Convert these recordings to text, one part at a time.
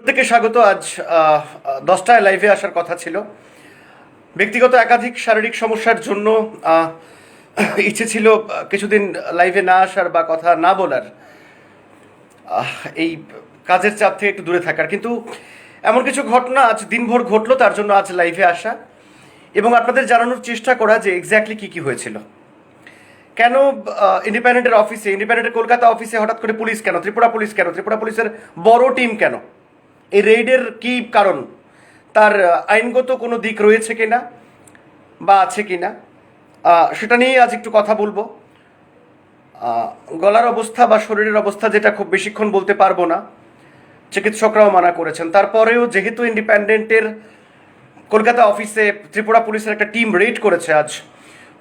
থেকে স্বাগত। আজ 10টায় লাইভে আসার কথা ছিল। ব্যক্তিগত একাধিক শারীরিক সমস্যার জন্য ইচ্ছে ছিল কিছুদিন লাইভে না আসার বা কথা না বলার, এই কাজের চাপ থেকে একটু দূরে থাকার। কিন্তু এমন কিছু ঘটনা আজ দিনভর ঘটলো, তার জন্য আজ লাইভে আসা এবং আপনাদের জানানোর চেষ্টা করা যে এক্স্যাক্টলি কী কী হয়েছিল। কেন ইন্ডিপেন্ডেন্টের অফিসে, ইন্ডিপেন্ডেন্টের কলকাতা অফিসে হঠাৎ করে পুলিশ কেন, ত্রিপুরা পুলিশ কেন, ত্রিপুরা পুলিশের বড় টিম কেন, এই রেইডের কি কারণ, তার আইনগত কোনো দিক রয়েছে কিনা বা আছে কিনা, সেটা নিয়ে আজ একটু কথা বলবো। গলার অবস্থা বা শরীরের অবস্থা যেটা খুব বেশিক্ষণ বলতে পারবো না, চিকিৎসকরাও মানা করেছেন। তারপরেও যেহেতু ইন্ডিপেন্ডেন্টের কলকাতা অফিসে ত্রিপুরা পুলিশের একটা টিম রেড করেছে আজ,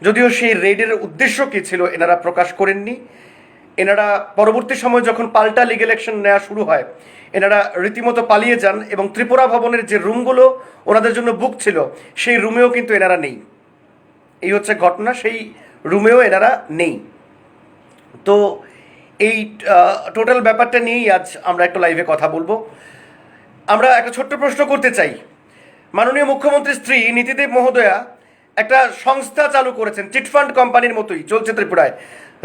যদিও সেই রেডের উদ্দেশ্য কী ছিল এনারা প্রকাশ করেননি। এনারা পরবর্তী সময় যখন পাল্টা লিগ্যাল অ্যাকশন নেওয়া শুরু হয়, এনারা রীতিমতো পালিয়ে যান এবং ত্রিপুরা ভবনের যে রুমগুলো ওনাদের জন্য বুক ছিল সেই রুমেও কিন্তু এনারা নেই। এই হচ্ছে ঘটনা, সেই রুমেও এনারা নেই। তো এই টোটাল ব্যাপারটা নিয়েই আজ আমরা একটু লাইভে কথা বলবো। আমরা একটা ছোট্ট প্রশ্ন করতে চাই। মাননীয় মুখ্যমন্ত্রীর স্ত্রী নীতিদেব মহোদয়া একটা সংস্থা চালু করেছেন, চিটফান্ড কোম্পানির মতোই চলছে ত্রিপুরায়,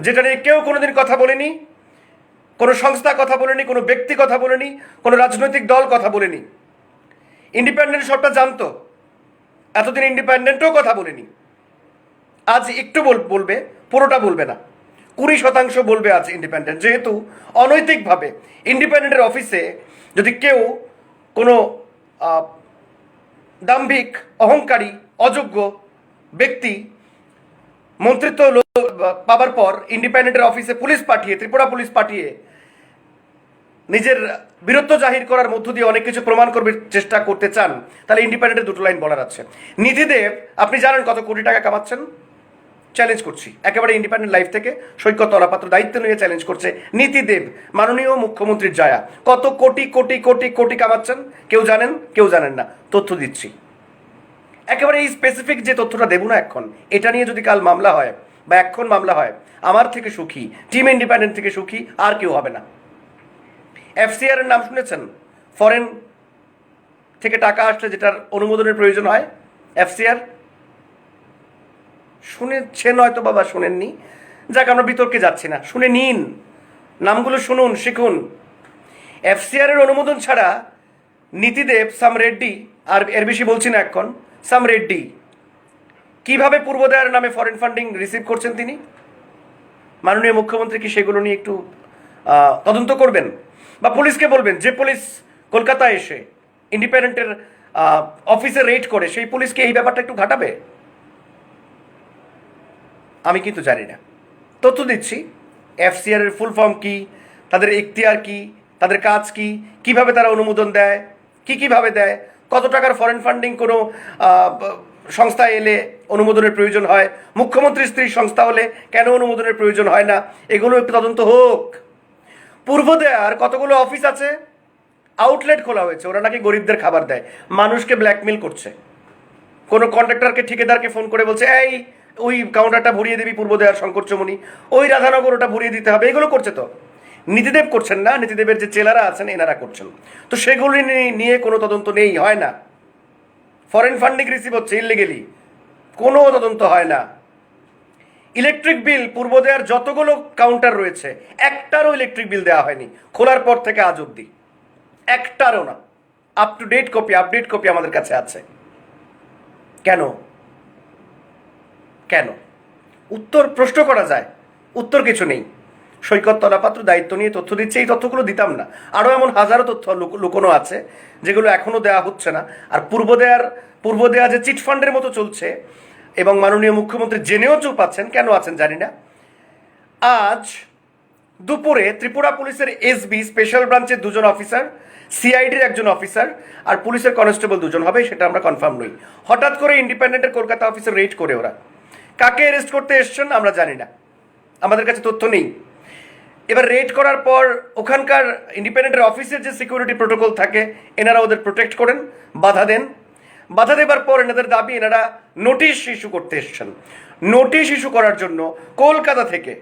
যেটা নিয়ে কেউ কোনোদিন কথা বলেনি, কোনো সংস্থা কথা বলেনি, কোনো ব্যক্তি কথা বলেনি, কোনো রাজনৈতিক দল কথা বলেনি। ইন্ডিপেন্ডেন্ট সবটা জানতো, এতদিন ইন্ডিপেন্ডেন্টও কথা বলেনি। আজ একটু বলবে, পুরোটা বলবে না, 20% বলবে আজ ইন্ডিপেন্ডেন্ট। যেহেতু অনৈতিকভাবে ইন্ডিপেন্ডেন্টের অফিসে যদি কেউ কোনো দাম্ভিক, অহংকারী, অযোগ্য ব্যক্তি মন্ত্রিত্ব পাবার পর ইন্ডিপেন্ডেন্টের অফিসে পুলিশ পাঠিয়ে, ত্রিপুরা পুলিশ পাঠিয়ে নিজের বীরত্ব জাহির করার মধ্য দিয়ে অনেক কিছু প্রমাণ করবে চেষ্টা করতে চান, তাহলে ইন্ডিপেন্ডেন্টের দুটো লাইন বলার আছে। নীতিদেব, আপনি জানেন কত কোটি টাকা কামাচ্ছেন? চ্যালেঞ্জ করছি একেবারে ইন্ডিপেন্ডেন্ট লাইফ থেকে, সৈকত তলাপাত্র দায়িত্ব নিয়ে চ্যালেঞ্জ করছে নীতিদেব, মাননীয় মুখ্যমন্ত্রীর জয়া, কত কোটি কোটি কোটি কোটি কামাচ্ছেন? কেউ জানেন, কেউ জানেন না। তথ্য দিচ্ছি, একেবারে এই স্পেসিফিক যে তথ্যটা দেবো না এখন, এটা নিয়ে যদি কাল মামলা হয় বা এখন মামলা হয়, আমার থেকে সুখী, টিম ইন্ডিপেন্ডেন্ট থেকে সুখী আর কেউ হবে না। এফসিআর এর নাম শুনেছেন? ফরেন থেকে টাকা আসলে যেটার অনুমোদনের প্রয়োজন হয়, এফসিআর শুনেছেন হয়তো, বাবা শুনেননি, যাক আমরা বিতর্কে যাচ্ছি না, শুনে নিন, নামগুলো শুনুন, শিখুন। এফসিআর এর অনুমোদন ছাড়া নীতিদেব, সাম রেড্ডি, আর এর বেশি বলছি না এখন, সাম রেড্ডি কিভাবে পূর্বোদয়ের নামে ফরেন ফান্ডিং রিসিভ করছেন তিনি? মাননীয় মুখ্যমন্ত্রী কি সেগুলো নিয়ে একটু তদন্ত করবেন? বা পুলিশকে বলবেন, যে পুলিশ কলকাতায় এসে ইন্ডিপেন্ডেন্টের অফিসে রেড করে, সেই পুলিশকে এই ব্যাপারটা একটু ঘাটাবে? আমি কিন্তু জানি না। তথ্য দিচ্ছি, এফসিআর এর ফুল ফর্ম কি, তাদের এখতিয়ার কি, তাদের কাজ কি, কিভাবে তারা অনুমোদন দেয়, কিভাবে দেয়, কত টাকার ফরেন ফান্ডিং কোনো সংস্থায় এলে অনুমোদনের প্রয়োজন হয়, মুখ্যমন্ত্রীর স্ত্রীর সংস্থা হলে কেন অনুমোদনের প্রয়োজন হয় না, এগুলো একটু তদন্ত হোক। পূর্বোদয়ার কতগুলো অফিস আছে, আউটলেট খোলা হয়েছে, ওরা নাকি গরিবদের খাবার দেয়, মানুষকে ব্ল্যাকমেল করছে। কোনো কন্ট্রাক্টরকে, ঠিকাদারকে ফোন করে বলছে, এই ওই কাউন্টারটা ভরিয়ে দিবি পূর্বোদয়ার শঙ্করচমনি, ওই রাধানগর ওটা ভরিয়ে দিতে হবে, এগুলো করছে। তো নীতিদেব করছেন না, নীতিদেবের যে চেলারা আছেন এনারা করছেন। তো সেগুলি নিয়ে কোনো তদন্ত নেই, হয় না। ফরেন ফান্ডিং রিসিভ হচ্ছে ইলিগেলি, কোনো তদন্ত হয় না। ইলেকট্রিক বিল, পূর্বোদয়ার যতগুলো কাউন্টার রয়েছে একটারও ইলেকট্রিক বিল দেওয়া হয়নি খোলার পর থেকে আজ অব্দি, একটারও না। Up to date copy, update copy আমাদের কাছে আছে। কেন? কেন? উত্তর প্রশ্ন করা যায়, উত্তর কিছু নেই। সৈকত তলাপাত্র দায়িত্ব নিয়ে তথ্য দিচ্ছে, এই তথ্যগুলো দিতাম না। আরও এমন হাজারো তথ্য লুকোনো আছে যেগুলো এখনও দেওয়া হচ্ছে না। আর পূর্বোদয়া যে চিটফান্ডের মতো চলছে এবং মাননীয় মুখ্যমন্ত্রী জেনেও চুপ আছেন, কেন আছেন জানি না। আজ দুপুরে ত্রিপুরা পুলিশের এসবি স্পেশাল ব্রাঞ্চের 2জন অফিসার, সিআইডির 1জন অফিসার আর পুলিশের কনস্টেবল 2জন হবে, সেটা আমরা কনফার্ম নই। হঠাৎ করে ইন্ডিপেন্ডেন্টের কলকাতা অফিসে রেড করে ওরা কাকে অ্যারেস্ট করতে এসছেন আমরা জানি না, আমাদের কাছে তথ্য নেই। এবার রেড করার পর ওখানকার ইন্ডিপেন্ডেন্টের অফিসের যে সিকিউরিটি প্রোটোকল থাকে, এনারা ওদের প্রোটেক্ট করেন, বাধা দেন। বাধা দেবার পর এনাদের দাবি, এনারা নোটিশ ইস্যু করতে এসছেন। নোটিশ ইস্যু করার জন্য কলকাতা থেকে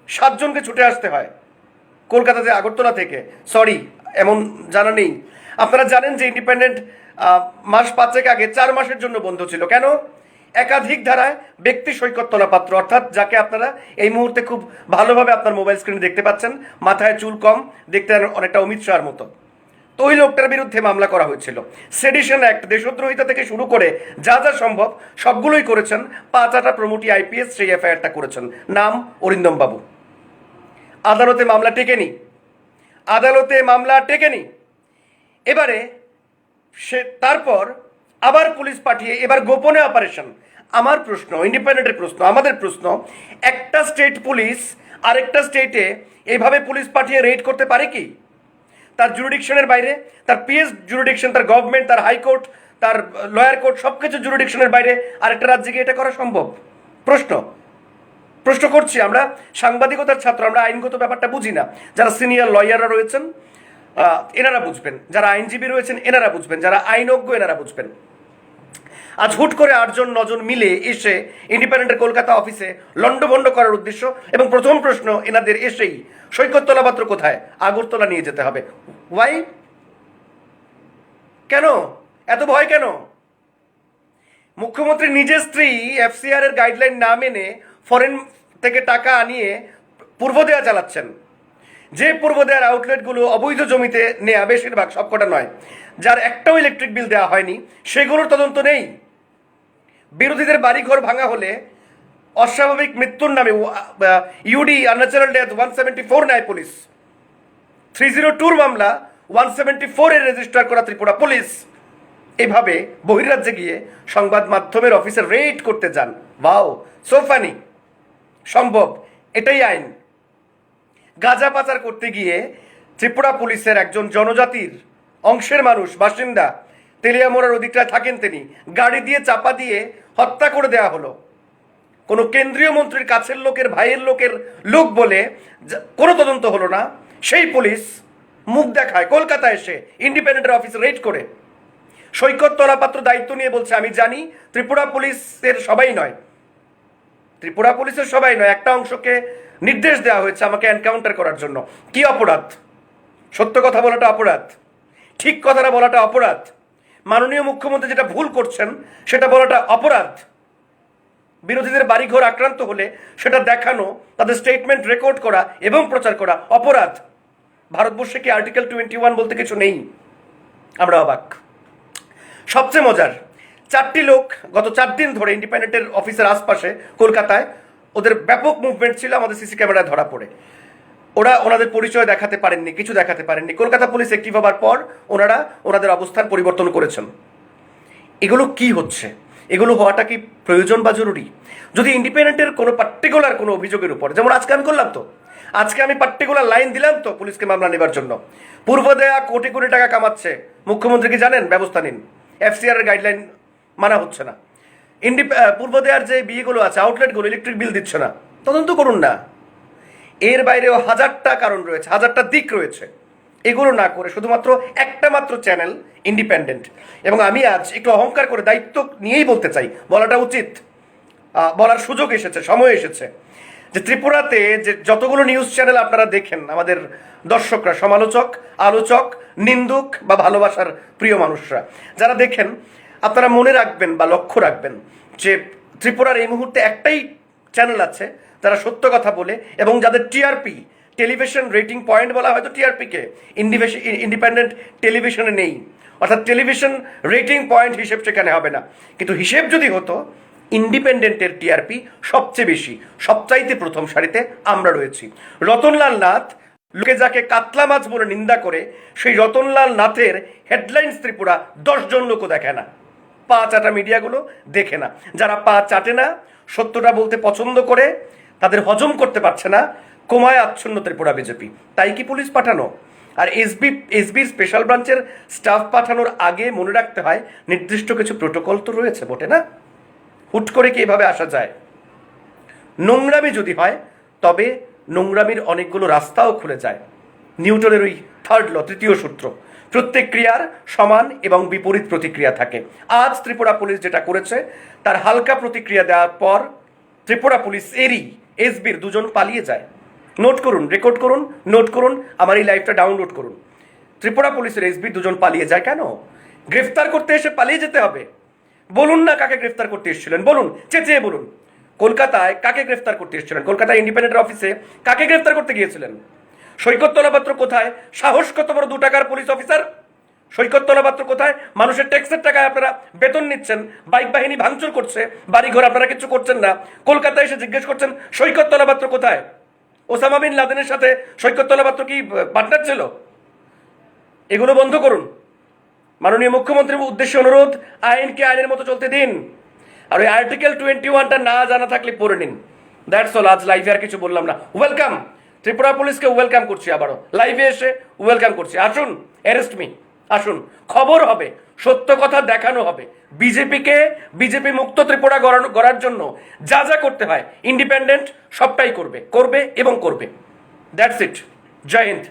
7 জনকে ছুটে আসতে হয়, কলকাতাতে আগরতলা থেকে, সরি এমন জানা নেই। আপনারা জানেন যে ইন্ডিপেন্ডেন্ট মাস 5 আগে 4 মাসের জন্য বন্ধ ছিল। কেন? একাধিক ধারায় ব্যক্তি সৈকত তোলাপাত্র, অর্থাৎ যাকে আপনারা এই মুহূর্তে খুব ভালোভাবে আপনার মোবাইল স্ক্রিনে দেখতে পাচ্ছেন, মাথায় চুল কম, দেখতে অনেকটা অমিত শাহর মতো, তো ওই লোকটার বিরুদ্ধে মামলা করা হয়েছিল। সেডিশন অ্যাক্ট, দেশদ্রোহিতা থেকে শুরু করে যা যা সম্ভব সবগুলোই করেছেন। 5 প্রমোটি আইপিএস সেই এফআইআরটা করেছেন, নাম অরিন্দম বাবু। আদালতে মামলা টেকেনি। এবারে তারপর আবার পুলিশ পাঠিয়ে এবার গোপনে অপারেশন। আমার প্রশ্ন, ইন্ডিপেন্ডেন্টের প্রশ্ন, আমাদের প্রশ্ন, একটা স্টেট পুলিশ আরেকটা স্টেটে এইভাবে পুলিশ পাঠিয়ে রেড করতে পারে কি? তার জুরিডিকশনের বাইরে, তার পিএস জুরিডিকশন, তার গভর্নমেন্ট, তার হাইকোর্ট, তার লয়ার কোর্ট, সবকিছু জুরিডিকশনের বাইরে আরেকটা রাজ্যে গিয়ে এটা করা সম্ভব? প্রশ্ন করছি। আমরা সাংবাদিকতার ছাত্র, আমরা আইনগত ব্যাপারটা বুঝি না। যারা সিনিয়র লয়াররা রয়েছেন এনারা বুঝবেন, যারা আইনজীবী রয়েছেন এনারা বুঝবেন, যারা আইনজ্ঞ এনারা বুঝবেন। আজ হুট করে 8-9 মিলে এসে ইন্ডিপেন্ডেন্টের কলকাতা অফিসে লন্ডভন্ড করার উদ্দেশ্য, এবং প্রথম প্রশ্ন এনাদের এসেই সৈকত তোলাপাত্র কোথায়? আগরতলা নিয়ে যেতে হবে। ওয়াই? কেন এত ভয়? কেন? মুখ্যমন্ত্রী নিজের স্ত্রী এফসিআর এর গাইডলাইন না মেনে ফরেন থেকে টাকা আনিয়ে পূর্বদেয়া চালাচ্ছেন। যে পূর্বদেয়ার আউটলেটগুলো অবৈধ জমিতে নেয়া, বেশিরভাগ, সবকটা নয়, যার একটাও ইলেকট্রিক বিল দেওয়া হয়নি, সেগুলোর তদন্ত নেই। বিরোধীদের বাড়িঘর ভাঙা হলে অস্বাভাবিক মৃত্যুর নামে ইউডি আনন্যাচারাল ডেথ 174 নেয় পুলিশ। 302 মামলা 174 এর রেজিস্টার করা ত্রিপুরা পুলিশ এভাবে বহির্রাজ্যে গিয়ে সংবাদ মাধ্যমের অফিসে রেড করতে যান। Wow, so funny. সম্ভব, এটাই আইন। গাঁজা পাচার করতে গিয়ে ত্রিপুরা পুলিশের একজন জনজাতির অংশের মানুষ, বাসিন্দা, তেলিয়ামোড়ার ওদিকটায় থাকেন, তিনি গাড়ি দিয়ে চাপা দিয়ে হত্যা করে দেওয়া হলো। কোনো কেন্দ্রীয় মন্ত্রীর কাছের লোকের, ভাইয়ের লোক বলে কোনো তদন্ত হলো না। সেই পুলিশ মুখ দেখায় কলকাতা এসে ইন্ডিপেন্ডেন্টের অফিসে রেড করে। সৈকত তোলাপাত্র দায়িত্ব নিয়ে বলছে, আমি জানি ত্রিপুরা পুলিশের সবাই নয়, একটা অংশকে নির্দেশ দেওয়া হয়েছে আমাকে এনকাউন্টার করার জন্য। কি অপরাধ? সত্য কথা বলাটা অপরাধ, ঠিক কথাটা বলাটা অপরাধ, মাননীয় মুখ্যমন্ত্রী যেটা ভুল করছেন সেটা বলাটা অপরাধ। বিরোধীদের বাড়িঘর আক্রান্ত হলে সেটা দেখানো, তাদের স্টেটমেন্ট রেকর্ড করা এবং প্রচার করা অপরাধ। ভারতবর্ষে কি আর্টিকেল 21 বলতে কিছু নেই? আমরা অবাক। সবচেয়ে মজার, 4টি লোক গত 4 দিন ধরে ইন্ডিপেন্ডেন্টের অফিসের আশপাশে কলকাতায়, ওদের ব্যাপক মুভমেন্ট ছিল, আমাদের সিসি ক্যামেরায় ধরা পড়ে। ওনাদের পরিচয় দেখাতে পারেননি, কিছু দেখাতে পারেননি। কলকাতা পুলিশ অ্যাক্টিভ হবার পর ওনাদের অবস্থান পরিবর্তন করেছেন। এগুলো কি হচ্ছে? এগুলো হওয়াটা কি প্রয়োজন বা জরুরি? যদি ইন্ডিপেন্ডেন্টের কোনো পার্টিকুলার কোনো অভিযোগের উপর, যেমন আজকে আমি করলাম, তো আজকে আমি পার্টিকুলার লাইন দিলাম তো পুলিশকে মামলা নেবার জন্য, পূর্বদেয়া কোটি কোটি টাকা কামাচ্ছে, মুখ্যমন্ত্রী কি জানেন? ব্যবস্থা নিন। এফসিআর এর গাইডলাইন মানা হচ্ছে না, পূর্বদেয়ার যে বিয়েগুলো আছে, আউটলেটগুলো ইলেকট্রিক বিল দিচ্ছে না, তদন্ত করুন না। এর বাইরেও 1000টা কারণ রয়েছে, 1000টা দিক রয়েছে। এগুলো না করে শুধুমাত্র একটা মাত্র চ্যানেল ইন্ডিপেন্ডেন্ট। এবং আমি আজ একটু অহংকার করে দায়িত্ব নিয়েই বলতে চাই, বলাটা উচিত, বলার সুযোগ এসেছে, সময় এসেছে, যে ত্রিপুরাতে যে যতগুলো নিউজ চ্যানেল আপনারা দেখেন, আমাদের দর্শকরা, সমালোচক, আলোচক, নিন্দুক বা ভালোবাসার প্রিয় মানুষরা যারা দেখেন, আপনারা মনে রাখবেন বা লক্ষ্য রাখবেন যে ত্রিপুরার এই মুহূর্তে একটাই চ্যানেল আছে যারা সত্য কথা বলে এবং যাদের টিআরপি, টেলিভিশন রেটিং পয়েন্ট বলা হয়তো টিআরপিকে, ইন্ডিপেন্ডেন্ট টেলিভিশনে নেই। অর্থাৎ টেলিভিশন রেটিং পয়েন্ট হিসেব সেখানে হবে না, কিন্তু হিসেব যদি হতো, ইন্ডিপেন্ডেন্টের টিআরপি সবচেয়ে বেশি, সবচাইতে প্রথম সারিতে আমরা রয়েছি। রতনলাল নাথ, লোকে যাকে কাতলা মাছ বলে নিন্দা করে, সেই রতনলাল নাথের হেডলাইন্স ত্রিপুরা 10 জন লোকও দেখে না। পা চাটা মিডিয়াগুলো দেখে না। যারা পা চাটে না, সত্যটা বলতে পছন্দ করে, তাদের হজম করতে পারছে না, কোমায় আচ্ছন্ন ত্রিপুরা বিজেপি। তাই কি পুলিশ পাঠানো? আর এসবির স্পেশাল ব্রাঞ্চের স্টাফ পাঠানোর আগে মনে রাখতে হয় নির্দিষ্ট কিছু প্রোটোকল তো রয়েছে বটে না? হুট করে কি এভাবে আসা যায়? নোংরামি যদি হয় তবে নোংরামির অনেকগুলো রাস্তাও খুলে যায়। নিউটনের ওই 3rd ল, 3য় সূত্র, প্রত্যেক ক্রিয়ার সমান এবং বিপরীত প্রতিক্রিয়া থাকে। আজ ত্রিপুরা পুলিশ যেটা করেছে, তার হালকা প্রতিক্রিয়া দেওয়ার পর ত্রিপুরা পুলিশ এসবির 2 জন পালিয়ে যায়। নোট করুন, রেকর্ড করুন, নোট করুন, আমার এই লাইভটা ডাউনলোড করুন। ত্রিপুরা পুলিশের এসবি দুজন পালিয়ে যায় কেন? গ্রেফতার করতে এসে পালিয়ে যেতে হবে? বলুন না কাকে গ্রেফতার করতে এসেছিলেন, বলুন, চেঁচিয়ে বলুন। কলকাতায় কাকে গ্রেফতার করতে এসেছিলেন? কলকাতায় ইন্ডিপেন্ডেন্ট অফিসে কাকে গ্রেফতার করতে গিয়েছিলেন? সৈকত তলাপাত্র কোথায়? সাহস কত বড় 2 টাকার পুলিশ অফিসার? সৈকত তলাপাত্র কোথায়? মানুষের ট্যাক্সের টাকায় আপনারা বেতন নিচ্ছেন, বাইক বাহিনী ভাঙচুর করছে, বাড়িঘর আপনারা কিছু করছেন না। কলকাতায় এসে জিজ্ঞেস করছেন সৈকত তলাপাত্র কোথায়? ওসামা বিন লাদেনের সাথে সৈকত তলাপাত্র কি পার্টনার ছিল? এগুলো বন্ধ করুন। মাননীয় মুখ্যমন্ত্রীর উদ্দেশ্যে অনুরোধ, আইনকে আইনের মতো চলতে দিন। আর ওই আর্টিকেল 21টা না জানা থাকলে পড়ে নিন। That's all. আজ লাইভে আর কিছু বললাম না। ওয়েলকাম, ত্রিপুরা পুলিশকে ওয়েলকাম করছি, আবারও লাইভে এসে ওয়েলকাম করছি। আসুন, অ্যারেস্ট মি, আসুন, খবর হবে, সত্য কথা দেখানো হবে। বিজেপি মুক্ত ত্রিপুরা গড়ার জন্য যা যা করতে হয় ইন্ডিপেন্ডেন্ট সবটাই করবে এবং করবে। That's it. জয় হিন্দ।